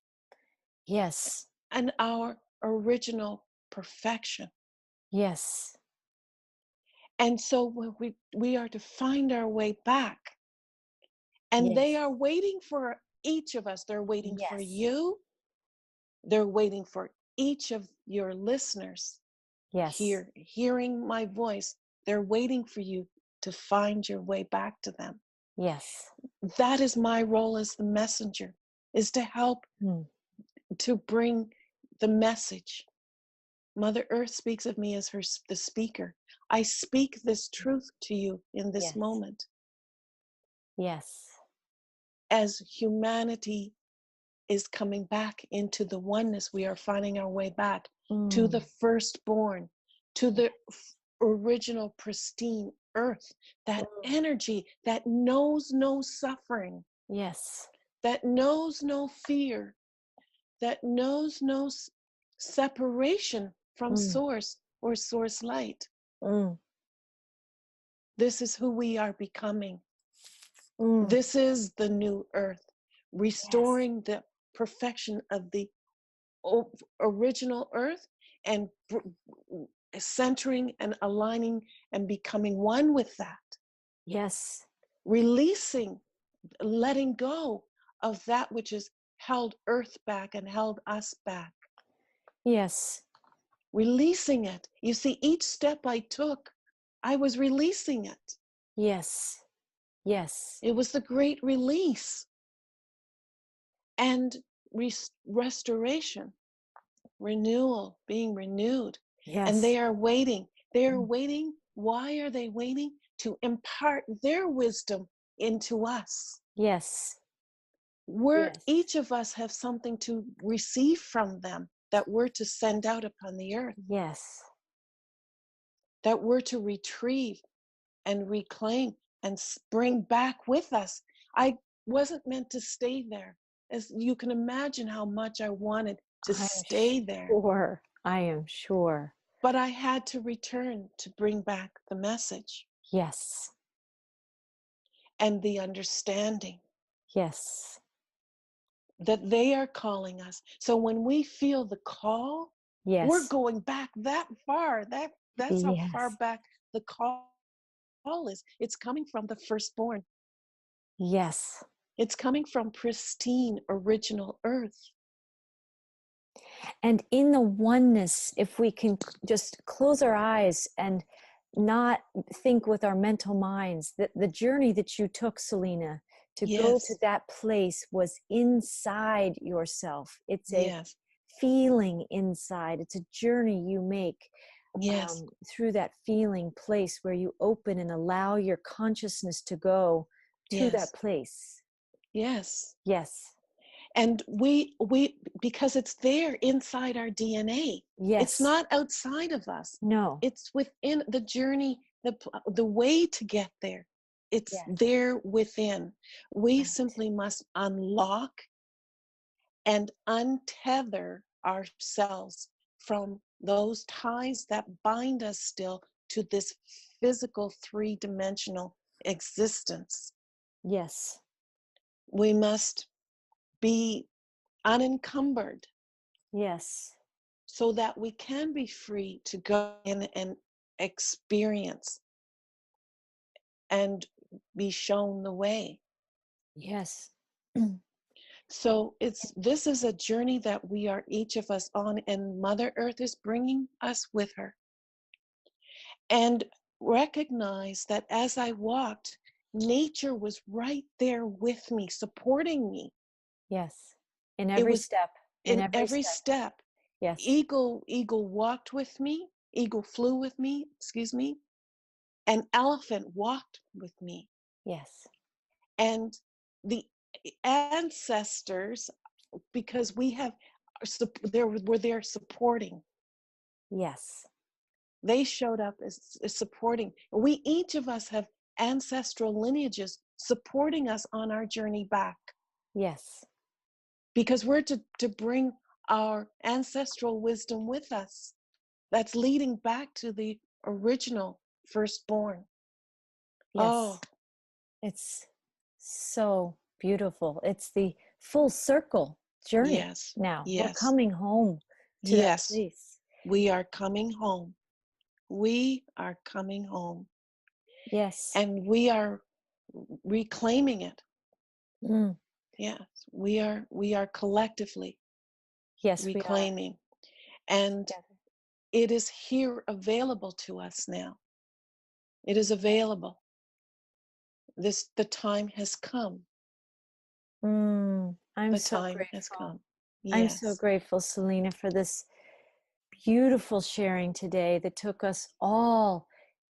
Yes. and our original perfection. Yes. And so when we are to find our way back, and they Yes. are waiting for each of us. They're waiting for Yes. you. They're waiting for each of your listeners Yes. hearing my voice. They're waiting for you to find your way back to them. Yes. That is my role as the messenger, is to help Mm. to bring the message. Mother Earth speaks of me as the speaker. I speak this truth to you in this Yes. moment. Yes. As humanity is coming back into the oneness, we are finding our way back to the Mm. firstborn, to the original pristine earth, that Mm. energy that knows no suffering, Yes. that knows no fear, that knows no separation from Mm. source or source light. Mm. This is who we are becoming. Mm. This is the new earth, Yes. restoring the perfection of the original earth, and centering and aligning and becoming one with that, Yes. releasing, letting go of that which has held earth back and held us back, Yes. releasing it. You see, each step I took, I was releasing it. Yes. Yes. It was the great release and restoration, renewal, being renewed. And Yes. they are waiting. They are Mm. waiting. Why are they waiting? To impart their wisdom into us. Yes. Yes. Each of us have something to receive from them that we're to send out upon the earth, Yes. that we're to retrieve and reclaim and bring back with us. I wasn't meant to stay there. As you can imagine how much I wanted to I'm stay there. sure. I am sure. But I had to return to bring back the message Yes. and the understanding Yes. that they are calling us. So when we feel the call, we're Yes. going back that far. That's how far Yes. back the call is. It's coming from the firstborn. Yes. It's coming from pristine original earth. And in the oneness, if we can just close our eyes and not think with our mental minds, that the journey that you took, Selina, to go to Yes. that place was inside yourself. It's a Yes. feeling inside. It's a journey you make Yes. through that feeling place where you open and allow your consciousness to go to that Yes. place. Yes. Yes. And we because it's there inside our DNA. It's Yes. not outside of us. No. It's within the journey, the way to get there. It's Yes. there within. We Right. simply must unlock and untether ourselves from those ties that bind us still to this physical three-dimensional existence. Yes. We must be unencumbered Yes. so that we can be free to go in and experience and be shown the way. Yes. So this is a journey that we are each of us on, and Mother Earth is bringing us with her. And recognize that as I walked, nature was right there with me, supporting me. Yes. In It every was step. In in every every step. step. Yes. Eagle walked with me. Eagle flew with me, excuse me. An elephant walked with me. Yes. And the ancestors, because we have, were there supporting. Yes. They showed up as supporting. We, each of us, have ancestral lineages supporting us on our journey back, Yes. because we're to bring our ancestral wisdom with us. That's leading back to the original firstborn. Yes. Oh, It's so beautiful. It's the full circle journey yes, now. We're yes, coming home to that yes. place. We are coming home. We are coming home. Yes. And we are reclaiming it. Mm. Yes, we are collectively Yes, we are. reclaiming. And Together. it is here available to us now. It is available. The time has come. I'm The so time has grateful. come. I'm so Yes, grateful, Selina, for this beautiful sharing today that took us all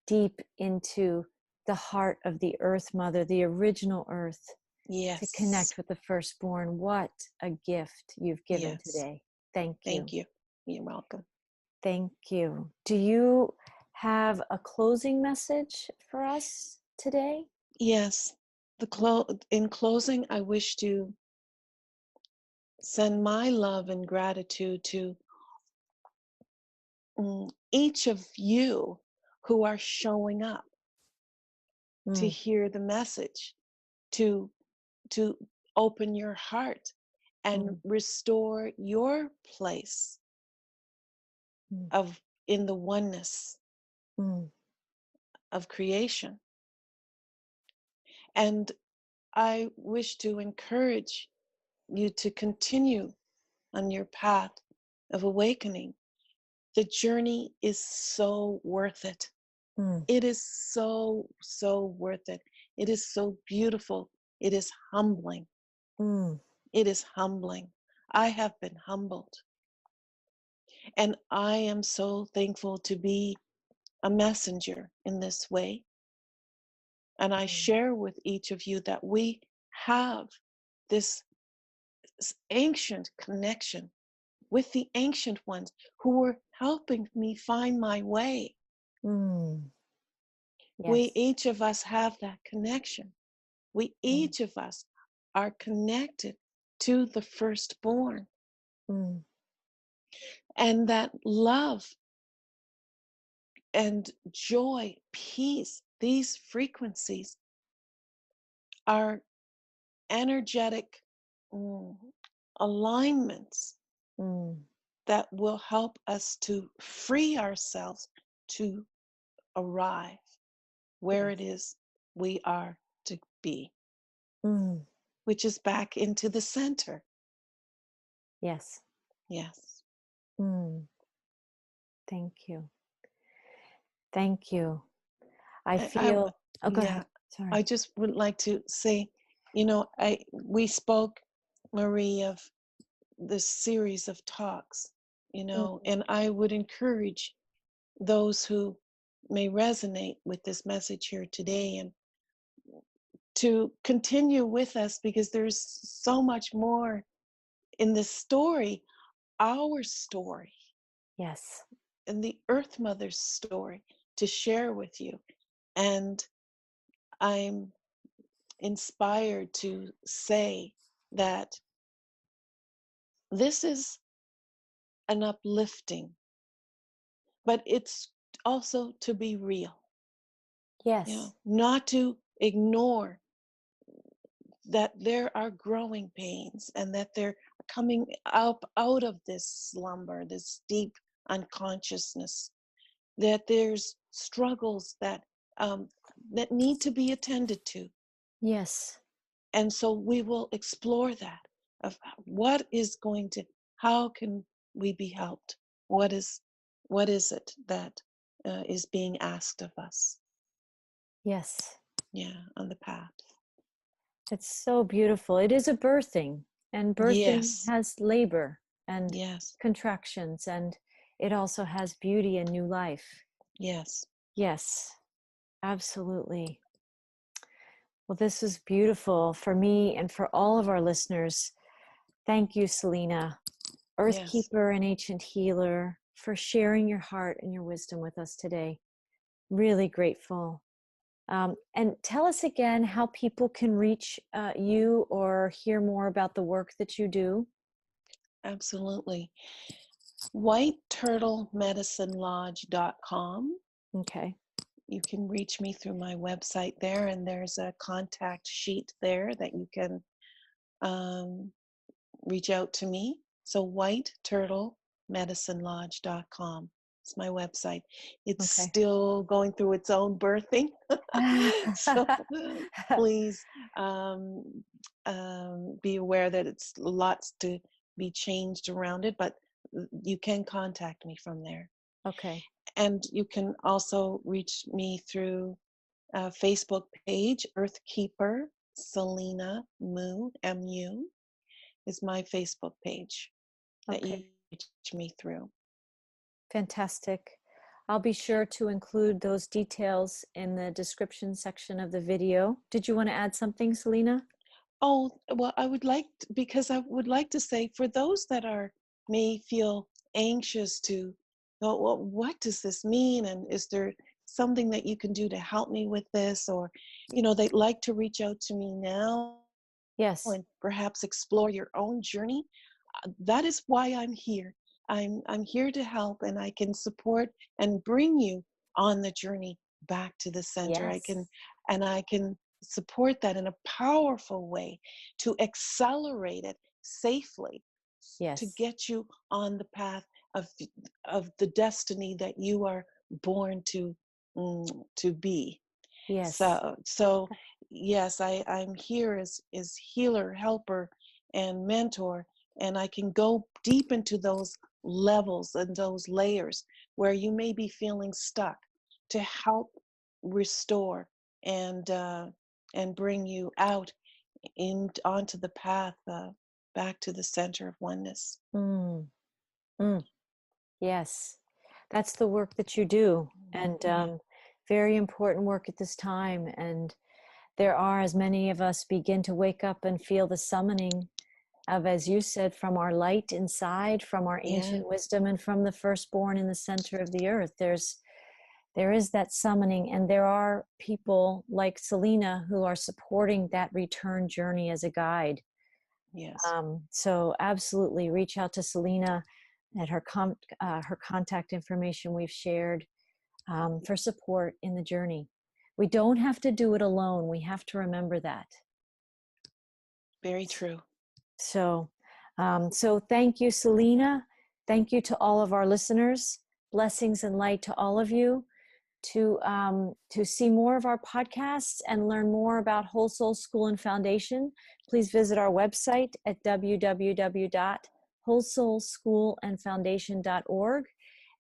deep into the heart of the Earth Mother, the original Earth, to yes, connect with the firstborn. What a gift you've given yes. today. Thank Thank you. you. You're welcome. Thank you. Do you have a closing message for us today? Yes. In closing, I wish to send my love and gratitude to each of you who are showing up to Mm, hear the message, to to open your heart and mm, restore your place mm, of in the oneness mm, of creation. And I wish to encourage you to continue on your path of awakening. The journey is so worth it. mm, It is so, so worth it. It is so beautiful. It is humbling. mm, It is humbling. I have been humbled. And I am so thankful to be a messenger in this way. And I mm, share with each of you that we have this ancient connection with the ancient ones who were helping me find my way. mm. We, Yes. each of us, have that connection. We, Mm, each of us, are connected to the firstborn. mm, And that love and joy, peace, these frequencies are energetic mm, alignments mm. that will help us to free ourselves to arrive where Yes. it is we are to be, Mm. which is back into the center. Yes. Yes. Mm. Thank you. Thank you. I I feel, oh, go yeah, ahead. Sorry. I just would like to say, we spoke, Marie, of this series of talks, Mm, and I would encourage those who may resonate with this message here today and to continue with us, because there's so much more in this story, our story, yes. and the Earth Mother's story to share with you. And I'm inspired to say that this is an uplifting, but it's also to be real, Yes. not to ignore that there are growing pains and that they're coming up out of this slumber, this deep unconsciousness, that there's struggles that need to be attended to. Yes. And so we will explore that of what is going to, how can we be helped? What is it that is being asked of us? Yes. Yeah, on the path. It's so beautiful. It is a birthing, and birthing Yes, has labor and yes, contractions, and it also has beauty and new life. yes, Yes, absolutely. Well, this is beautiful for me and for all of our listeners. Thank you, Selina, yes, Earthkeeper and ancient healer, for sharing your heart and your wisdom with us today. Really grateful. And tell us again how people can reach you or hear more about the work that you do. Absolutely. WhiteTurtleMedicineLodge.com. Okay. You can reach me through my website there, and there's a contact sheet there that you can um, reach out to me. So WhiteTurtleMedicineLodge.com is my website. It's Okay. still going through its own birthing. So please um, be aware that it's lots to be changed around it, but you can contact me from there. Okay. And you can also reach me through a Facebook page, Earthkeeper Selina Mu, M-U, is my Facebook page that Okay. you reach me through. Fantastic. I'll be sure to include those details in the description section of the video. Did you want to add something, Selina? Oh, well, because I would like to say for those that may feel anxious to, oh, well, what does this mean? And is there something that you can do to help me with this? Or, they'd like to reach out to me now Yes. and perhaps explore your own journey. That is why I'm here. I'm here to help, and I can support and bring you on the journey back to the center. Yes. I can support that in a powerful way to accelerate it safely, to Yes. get you on the path of the destiny that you are born to be. Yes. So yes, I'm here as healer, helper, and mentor, and I can go deep into those levels and those layers where you may be feeling stuck to help restore and bring you out onto the path back to the center of oneness. Mm. Mm. Yes. That's the work that you do. And Yeah. very important work at this time. And there are, as many of us begin to wake up and feel the summoning of, as you said, from our light inside, from our Yeah. ancient wisdom, and from the firstborn in the center of the earth. There is that summoning, and there are people like Selina who are supporting that return journey as a guide. Yes. So absolutely reach out to Selina and her contact information we've shared for support in the journey. We don't have to do it alone. We have to remember that. Very true. So, so thank you, Selina. Thank you to all of our listeners. Blessings and light to all of you. To see more of our podcasts and learn more about Whole Soul School and Foundation, please visit our website at www.wholesoulschoolandfoundation.org.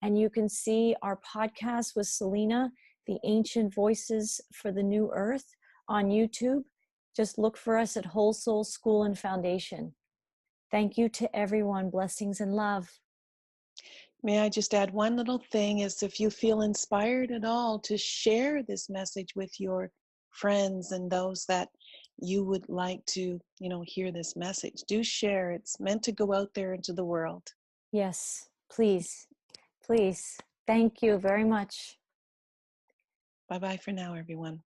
And you can see our podcast with Selina, The Ancient Voices for the New Earth, on YouTube. Just look for us at Whole Soul School and Foundation. Thank you to everyone. Blessings and love. May I just add one little thing is if you feel inspired at all to share this message with your friends and those that you would like to, hear this message, do share. It's meant to go out there into the world. Yes, please, please. Thank you very much. Bye-bye for now, everyone.